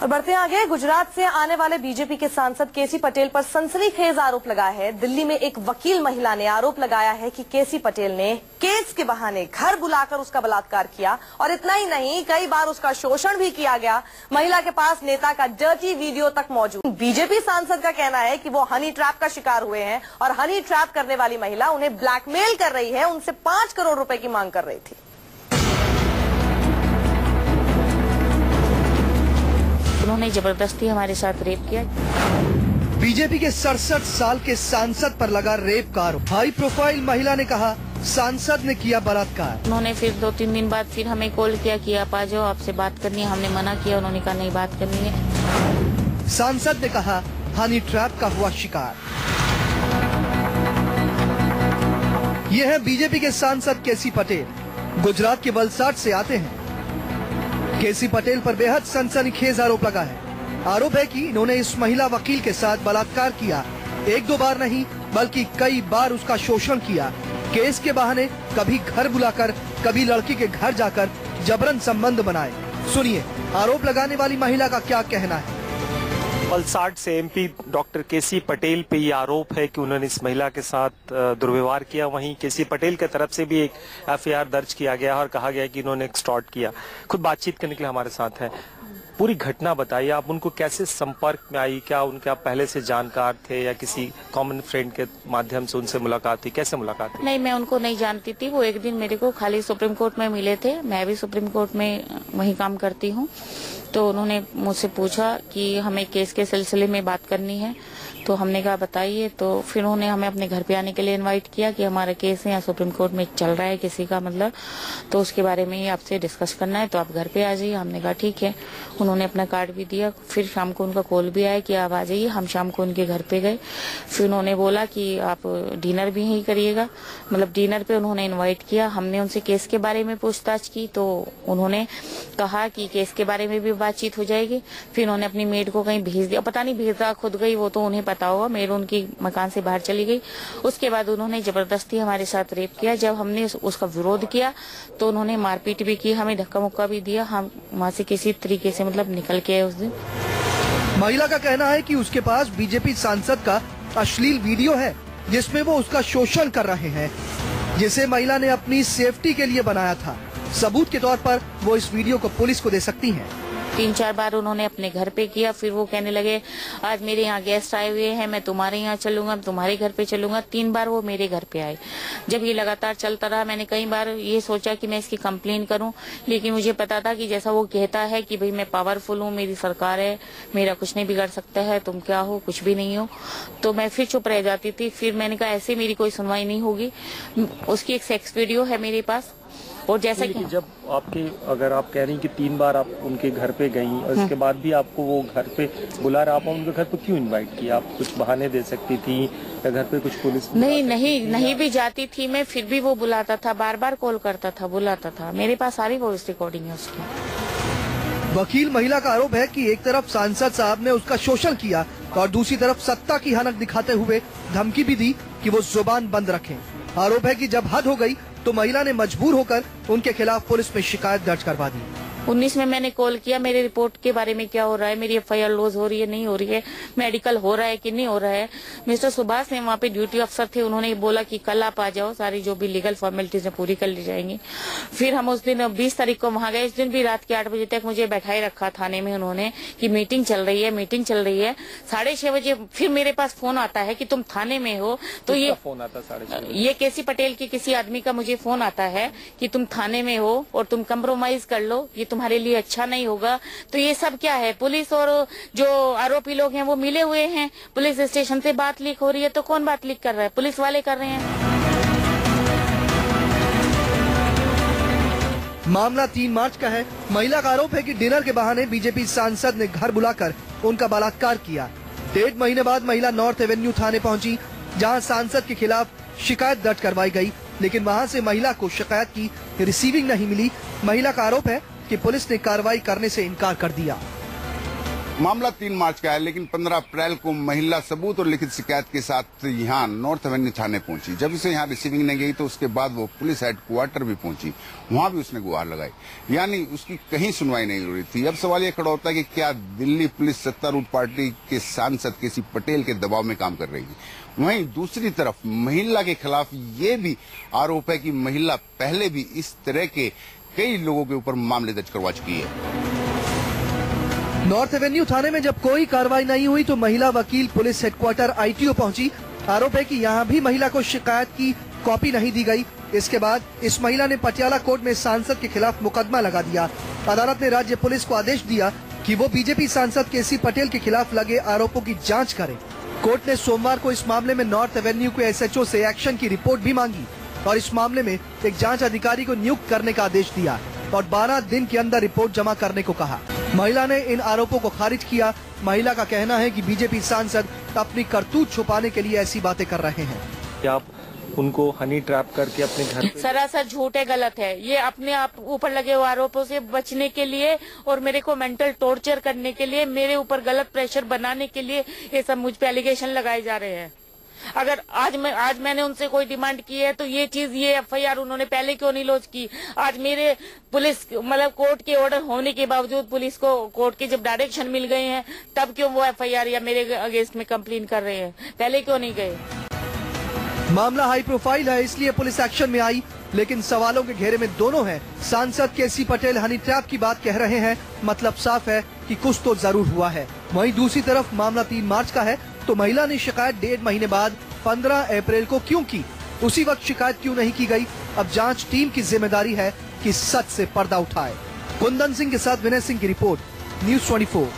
और बढ़ते हैं आगे। गुजरात से आने वाले बीजेपी के सांसद केसी पटेल पर सनसनीखेज आरोप लगा है। दिल्ली में एक वकील महिला ने आरोप लगाया है कि केसी पटेल ने केस के बहाने घर बुलाकर उसका बलात्कार किया और इतना ही नहीं, कई बार उसका शोषण भी किया गया। महिला के पास नेता का डर्टी वीडियो तक मौजूद। बीजेपी सांसद का कहना है कि वो हनी ट्रैप का शिकार हुए हैं और हनी ट्रैप करने वाली महिला उन्हें ब्लैकमेल कर रही है, उनसे 5 करोड़ रुपए की मांग कर रही थी। उन्होंने जबरदस्ती हमारे साथ रेप किया। बीजेपी के 67 साल के सांसद पर लगा रेप का आरोप। हाई प्रोफाइल महिला ने कहा सांसद ने किया बलात्कार। उन्होंने फिर 2-3 दिन बाद फिर हमें कॉल किया कि आप आ जाओ, आपसे बात करनी है। हमने मना किया, उन्होंने कहा नहीं बात करनी है। सांसद ने कहा हनी ट्रैप का हुआ शिकार। ये है बीजेपी के सांसद केसी पटेल, गुजरात के वलसाड से आते हैं। केसी पटेल पर बेहद सनसनीखेज आरोप लगा है। आरोप है कि इन्होंने इस महिला वकील के साथ बलात्कार किया। 1-2 बार नहीं बल्कि कई बार उसका शोषण किया। केस के बहाने कभी घर बुलाकर, कभी लड़की के घर जाकर जबरन संबंध बनाए। सुनिए आरोप लगाने वाली महिला का क्या कहना है। वलसाड से एमपी डॉक्टर केसी पटेल पे ये आरोप है कि उन्होंने इस महिला के साथ दुर्व्यवहार किया। वहीं केसी पटेल की तरफ से भी एक एफआईआर दर्ज किया गया और कहा गया कि इन्होंने एक्सटॉर्ट किया। खुद बातचीत करने के लिए हमारे साथ है। पूरी घटना बताइए, आप उनको कैसे संपर्क में आई? क्या उनके आप पहले से जानकार थे या किसी कॉमन फ्रेंड के माध्यम से उनसे मुलाकात थी? कैसे मुलाकात थी? नहीं, मैं उनको नहीं जानती थी। वो एक दिन मेरे को खाली सुप्रीम कोर्ट में मिले थे। मैं भी सुप्रीम कोर्ट में वही काम करती हूँ। तो उन्होंने मुझसे पूछा कि हमें केस के सिलसिले में बात करनी है। तो हमने कहा बताइए। तो फिर उन्होंने हमें अपने घर पे आने के लिए इनवाइट किया कि हमारा केस है यहाँ सुप्रीम कोर्ट में चल रहा है किसी का, मतलब तो उसके बारे में ही आपसे डिस्कस करना है, तो आप घर पे आ जाइए। हमने कहा ठीक है। उन्होंने अपना कार्ड भी दिया। फिर शाम को उनका कॉल भी आया कि आप आ जाइए। हम शाम को उनके घर पे गए। फिर उन्होंने बोला कि आप डिनर भी यहीं करिएगा, मतलब डिनर पे उन्होंने इन्वाइट किया। हमने उनसे केस के बारे में पूछताछ की तो उन्होंने कहा कि केस के बारे में भी बातचीत हो जाएगी। फिर उन्होंने अपनी मेड को कहीं भेज दिया, पता नहीं भेजा खुद गई, वो तो उन्हें पता होगा। मेड उनकी मकान से बाहर चली गई। उसके बाद उन्होंने जबरदस्ती हमारे साथ रेप किया। जब हमने उसका विरोध किया तो उन्होंने मारपीट भी की, हमें धक्का मुक्का भी दिया। हम वहाँ से किसी तरीके से मतलब निकल के आए उस दिन। महिला का कहना है कि उसके पास बीजेपी सांसद का अश्लील वीडियो है जिसमें वो उसका शोषण कर रहे हैं, जिसे महिला ने अपनी सेफ्टी के लिए बनाया था। सबूत के तौर पर वो इस वीडियो को पुलिस को दे सकती हैं। 3-4 बार उन्होंने अपने घर पे किया। फिर वो कहने लगे आज मेरे यहाँ गेस्ट आए हुए हैं, मैं तुम्हारे यहाँ चलूंगा, तुम्हारे घर पे चलूंगा। 3 बार वो मेरे घर पे आए। जब ये लगातार चलता रहा, मैंने कई बार ये सोचा कि मैं इसकी कंप्लेन करूं, लेकिन मुझे पता था कि जैसा वो कहता है कि भाई मैं पावरफुल हूँ, मेरी सरकार है, मेरा कुछ नहीं बिगड़ सकता है, तुम क्या हो, कुछ भी नहीं हो, तो मैं फिर चुप रह जाती थी। फिर मैंने कहा ऐसे मेरी कोई सुनवाई नहीं होगी। उसकी एक सेक्स वीडियो है मेरे पास। और जैसा कि जब आपके, अगर आप कह रही हैं कि 3 बार आप उनके घर पे गई और इसके बाद भी आपको वो घर पे बुला रहा, आप उनके घर पे क्यों इनवाइट किया? आप कुछ बहाने दे सकती थी या घर पे कुछ पुलिस? नहीं भी जाती थी मैं, फिर भी वो बुलाता था, बार बार कॉल करता था, बुलाता था। मेरे पास सारी वॉइस रिकॉर्डिंग है उसकी। वकील महिला का आरोप है कि एक तरफ सांसद साहब ने उसका शोषण किया और दूसरी तरफ सत्ता की हनक दिखाते हुए धमकी भी दी कि वो जुबान बंद रखें। आरोप है कि जब हद हो गई तो महिला ने मजबूर होकर उनके खिलाफ पुलिस में शिकायत दर्ज करवा दी। 19 में मैंने कॉल किया, मेरी रिपोर्ट के बारे में क्या हो रहा है, मेरी एफआईआर लॉज हो रही है नहीं हो रही है, मेडिकल हो रहा है कि नहीं हो रहा है। मिस्टर सुभाष ने वहाँ पे ड्यूटी अफसर थे, उन्होंने बोला कि कल आप आ जाओ, सारी जो भी लीगल फॉर्मेलिटीज है पूरी कर ली जाएंगी। फिर हम उस दिन 20 तारीख को वहाँ गए। इस दिन भी रात के 8 बजे तक मुझे बैठाए रखा थाने में उन्होंने कि मीटिंग चल रही है, मीटिंग चल रही है। 6:30 बजे फिर मेरे पास फोन आता है कि तुम थाने में हो। तो ये फोन आता है, ये केसी पटेल के किसी आदमी का मुझे फोन आता है कि तुम थाने में हो और तुम कंप्रोमाइज कर लो, ये तुम्हारे लिए अच्छा नहीं होगा। तो ये सब क्या है? पुलिस और जो आरोपी लोग हैं वो मिले हुए हैं। पुलिस स्टेशन से बात लीक हो रही है, तो कौन बात लीक कर रहा है? पुलिस वाले कर रहे हैं। मामला 3 मार्च का है। महिला का आरोप है कि डिनर के बहाने बीजेपी सांसद ने घर बुलाकर उनका बलात्कार किया। 1.5 महीने बाद महिला नॉर्थ एवेन्यू थाने पहुंची, जहां सांसद के खिलाफ शिकायत दर्ज करवाई गई, लेकिन वहां से महिला को शिकायत की रिसीविंग नहीं मिली। महिला का आरोप है कि पुलिस ने कार्रवाई करने से इनकार कर दिया। मामला 3 मार्च का है, लेकिन 15 अप्रैल को महिला सबूत और लिखित शिकायत के साथ यहाँ नॉर्थ एवेन्यू थाने पहुंची। जब इसे यहाँ रिसीविंग नहीं गई तो उसके बाद वो पुलिस हेडक्वार्टर भी पहुंची, वहां भी उसने गुहार लगाई, यानी उसकी कहीं सुनवाई नहीं हो रही थी। अब सवाल ये खड़ा होता है कि क्या दिल्ली पुलिस सत्तारूढ़ पार्टी के सांसद केसी पटेल के दबाव में काम कर रही है। वहीं दूसरी तरफ महिला के खिलाफ ये भी आरोप है कि महिला पहले भी इस तरह के कई लोगों के ऊपर मामले दर्ज करवा चुकी है। नॉर्थ एवेन्यू थाने में जब कोई कार्रवाई नहीं हुई तो महिला वकील पुलिस हेडक्वार्टर आईटीओ पहुंची। आरोप है कि यहां भी महिला को शिकायत की कॉपी नहीं दी गई। इसके बाद इस महिला ने पटियाला कोर्ट में सांसद के खिलाफ मुकदमा लगा दिया। अदालत ने राज्य पुलिस को आदेश दिया कि वो बीजेपी सांसद केसी पटेल के खिलाफ लगे आरोपों की जाँच करे। कोर्ट ने सोमवार को इस मामले में नॉर्थ एवेन्यू के SHO से एक्शन की रिपोर्ट भी मांगी और इस मामले में एक जांच अधिकारी को नियुक्त करने का आदेश दिया और 12 दिन के अंदर रिपोर्ट जमा करने को कहा। महिला ने इन आरोपों को खारिज किया। महिला का कहना है कि बीजेपी सांसद अपनी करतूत छुपाने के लिए ऐसी बातें कर रहे हैं। क्या आप उनको हनी ट्रैप करके अपने घर पे... सरासर झूठ है, गलत है। ये अपने आप ऊपर लगे हुए आरोपों से बचने के लिए और मेरे को मेंटल टॉर्चर करने के लिए, मेरे ऊपर गलत प्रेशर बनाने के लिए ये सब मुझ पे एलिगेशन लगाए जा रहे हैं। अगर आज मैंने उनसे कोई डिमांड की है तो ये FIR उन्होंने पहले क्यों नहीं लॉन्च की। आज मेरे पुलिस मतलब कोर्ट के ऑर्डर होने के बावजूद पुलिस को कोर्ट के जब डायरेक्शन मिल गए हैं तब क्यों वो FIR या मेरे अगेंस्ट में कंप्लेन कर रहे हैं, पहले क्यों नहीं गए। मामला हाई प्रोफाइल है, इसलिए पुलिस एक्शन में आई, लेकिन सवालों के घेरे में दोनों हैं। सांसद केसी पटेल हनी ट्रैप की बात कह रहे हैं, मतलब साफ है कि कुछ तो जरूर हुआ है। वहीं दूसरी तरफ मामला 3 मार्च का है तो महिला ने शिकायत 1.5 महीने बाद 15 अप्रैल को क्यों की, उसी वक्त शिकायत क्यों नहीं की गई। अब जांच टीम की जिम्मेदारी है कि सच से पर्दा उठाए। कुंदन सिंह के साथ विनय सिंह की रिपोर्ट, न्यूज़ 24।